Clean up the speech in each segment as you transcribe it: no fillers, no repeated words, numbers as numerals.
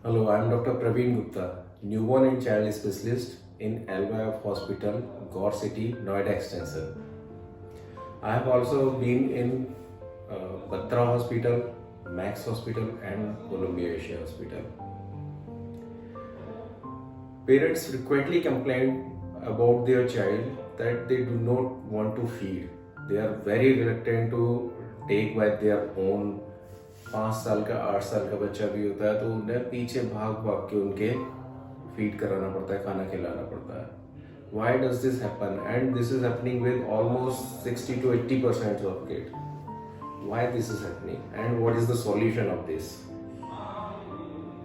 Hello, I am Dr. Praveen Gupta, newborn and child specialist in LYF Hospital, Gore City, Noida Extension. I have also been in Batra Hospital, Max Hospital, and Columbia Asia Hospital. Parents frequently complain about their child that they do not want to feed. They are very reluctant to take by their own. 5 साल का 8 साल का बच्चा भी होता है तो उन्हें पीछे भाग भाग के उनके फीड कराना पड़ता है, खाना खिलाना पड़ता है. Why does this happen? And this is happening with almost 60 to 80% of kids. Why this is happening? And what is the solution of this?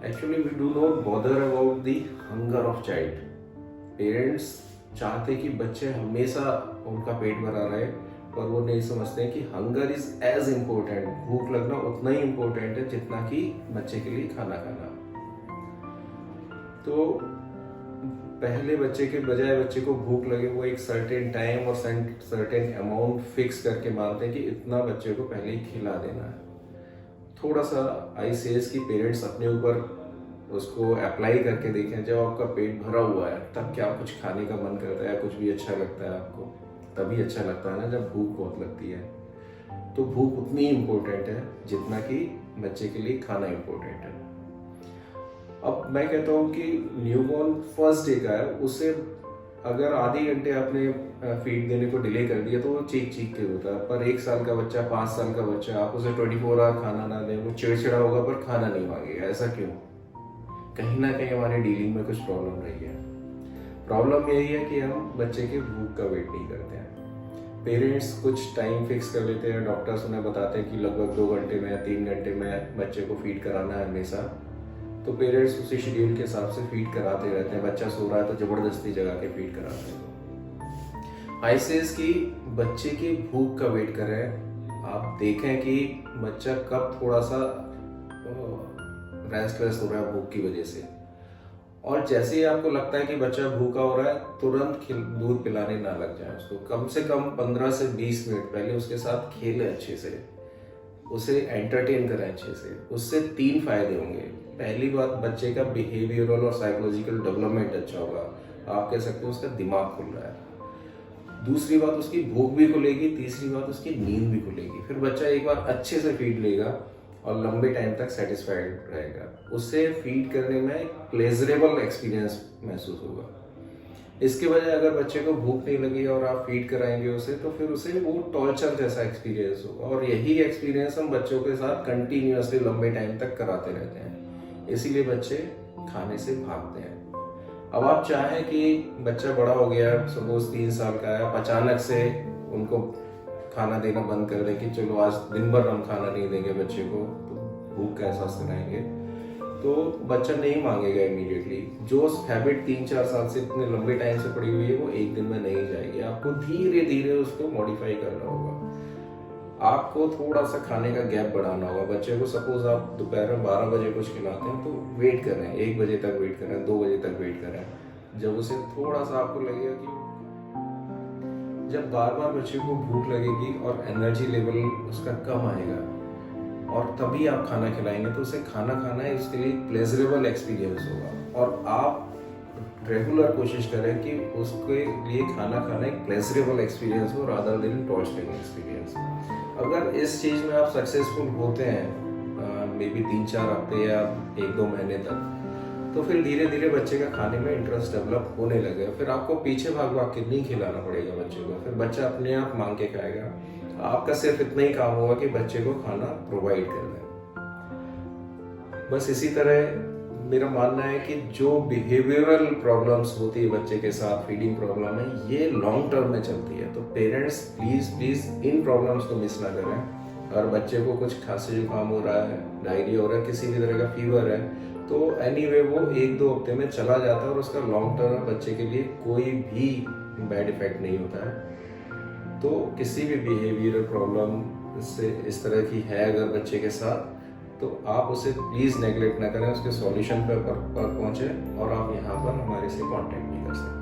Actually, we do not bother about the hunger of child. Parents चाहते कि बच्चे हमेशा उनका पेट भरा रहे, पर वो नहीं समझते हैं कि हंगर इज एज इम्पोर्टेंट, भूख लगना उतना ही इम्पोर्टेंट है जितना कि बच्चे के लिए खाना खाना. तो पहले बच्चे के बजाय बच्चे को भूख लगे वो एक सर्टेन टाइम और सर्टेन अमाउंट फिक्स करके मानते हैं कि इतना बच्चे को पहले ही खिला देना है. थोड़ा सा आई सेज कि पेरेंट्स अपने ऊपर उसको अप्लाई करके देखें. जब आपका पेट भरा हुआ है तब क्या कुछ खाने का मन करता है या कुछ भी अच्छा लगता है आपको? तभी अच्छा लगता है ना जब भूख बहुत लगती है. तो भूख उतनी इम्पोर्टेंट है जितना कि बच्चे के लिए खाना इम्पोर्टेंट है. अब मैं कहता हूँ कि न्यूबॉर्न फर्स्ट डे का है, उसे अगर आधे घंटे आपने फीड देने को डिले कर दिया तो वो चीख चीख के होता है. पर 1 साल का बच्चा, 5 साल का बच्चा, आप उसे 24 आवर खाना ना दें, वो चिड़चिड़ा होगा पर खाना नहीं मांगेगा. ऐसा क्यों? कहीं ना कहीं हमारी डीलिंग में कुछ प्रॉब्लम रही है. प्रॉब्लम यही है कि हम बच्चे के भूख का वेट नहीं करते हैं. पेरेंट्स कुछ टाइम फिक्स कर लेते हैं, डॉक्टर्स उन्हें बताते हैं कि लगभग 2 घंटे में या 3 घंटे में बच्चे को फीड कराना है हमेशा. तो पेरेंट्स उसी शेड्यूल के हिसाब से फीड कराते रहते हैं. बच्चा सो रहा है तो जबरदस्ती जगा के फीड कराते हैं. आई सेज कि बच्चे की भूख का वेट करें. आप देखें कि बच्चा कब थोड़ा सा रेस्टलेस हो रहा है भूख की वजह से, और जैसे ही आपको लगता है कि बच्चा भूखा हो रहा है तुरंत दूध पिलाने ना लग जाए. उसको कम से कम 15 से 20 मिनट पहले उसके साथ खेलें अच्छे से, उसे एंटरटेन करें अच्छे से. उससे 3 फायदे होंगे. पहली बात, बच्चे का बिहेवियरल और साइकोलॉजिकल डेवलपमेंट अच्छा होगा. आप कह सकते हो उसका दिमाग खुल रहा है. दूसरी बात, उसकी भूख भी खुलेगी. तीसरी बात, उसकी नींद भी खुलेगी. फिर बच्चा एक बार अच्छे से फीड लेगा और लंबे टाइम तक सेटिस्फाइड रहेगा. उससे फीड करने में प्लेजरेबल एक्सपीरियंस महसूस होगा. इसके वजह अगर बच्चे को भूख नहीं लगी और आप फीड कराएंगे उसे, तो फिर उसे वो टॉर्चर जैसा एक्सपीरियंस होगा. और यही एक्सपीरियंस हम बच्चों के साथ कंटिन्यूअसली लंबे टाइम तक कराते रहते हैं. इसीलिए बच्चे खाने से भागते हैं. अब आप चाहें कि बच्चा बड़ा हो गया, सपोज 3 साल का है, अचानक से उनको खाना देना बंद कर दें कि चलो आज दिन भर हम खाना नहीं देंगे बच्चे को, तो भूख का एहसास कराएंगे, तो बच्चा नहीं मांगेगा इमीडिएटली. जो हैबिट 3-4 साल से इतने लंबे टाइम से पड़ी हुई है वो एक दिन में नहीं जाएगी. आपको धीरे धीरे उसको मॉडिफाई करना होगा. आपको थोड़ा सा खाने का गैप बढ़ाना होगा. बच्चे को सपोज आप दोपहर में 12 बजे कुछ खिलाते हैं तो वेट करें, 1 बजे तक वेट करें, 2 बजे तक वेट करें. जब उसे थोड़ा सा आपको लगेगा कि जब बार बार बच्चे को भूख लगेगी और एनर्जी लेवल उसका कम आएगा और तभी आप खाना खिलाएंगे तो उसे खाना खाना है उसके लिए प्लेजरेबल एक्सपीरियंस होगा. और आप रेगुलर कोशिश करें कि उसके लिए खाना खाना एक प्लेजरेबल एक्सपीरियंस हो रादर देन टॉर्चरिंग एक्सपीरियंस. अगर इस चीज़ में आप सक्सेसफुल होते हैं मे बी 3-4 हफ्ते या 1-2 महीने तक, तो फिर धीरे धीरे बच्चे का खाने में इंटरेस्ट डेवलप होने लगेगा. फिर आपको पीछे भाग भाग के नहीं खिलाना पड़ेगा बच्चे को. फिर बच्चा अपने आप मांग के खाएगा. आपका सिर्फ इतना ही काम होगा कि बच्चे को खाना प्रोवाइड कर दें. बस इसी तरह मेरा मानना है कि जो बिहेवियरल प्रॉब्लम्स होती है बच्चे के साथ, फीडिंग प्रॉब्लम है, ये लॉन्ग टर्म में चलती है. तो पेरेंट्स प्लीज इन प्रॉब्लम्स को मिस ना करें. अगर बच्चे को कुछ खांसी जुकाम हो रहा है, डायरिया हो रहा है, किसी भी तरह का फीवर है, तो एनीवे वो 1-2 हफ्ते में चला जाता है और उसका लॉन्ग टर्म बच्चे के लिए कोई भी बैड इफेक्ट नहीं होता है. तो किसी भी बिहेवियरल प्रॉब्लम से इस तरह की है अगर बच्चे के साथ, तो आप उसे प्लीज़ नेगलेक्ट ना करें. उसके सॉल्यूशन पर पहुंचे और आप यहाँ पर हमारे से कांटेक्ट भी कर सकते हैं.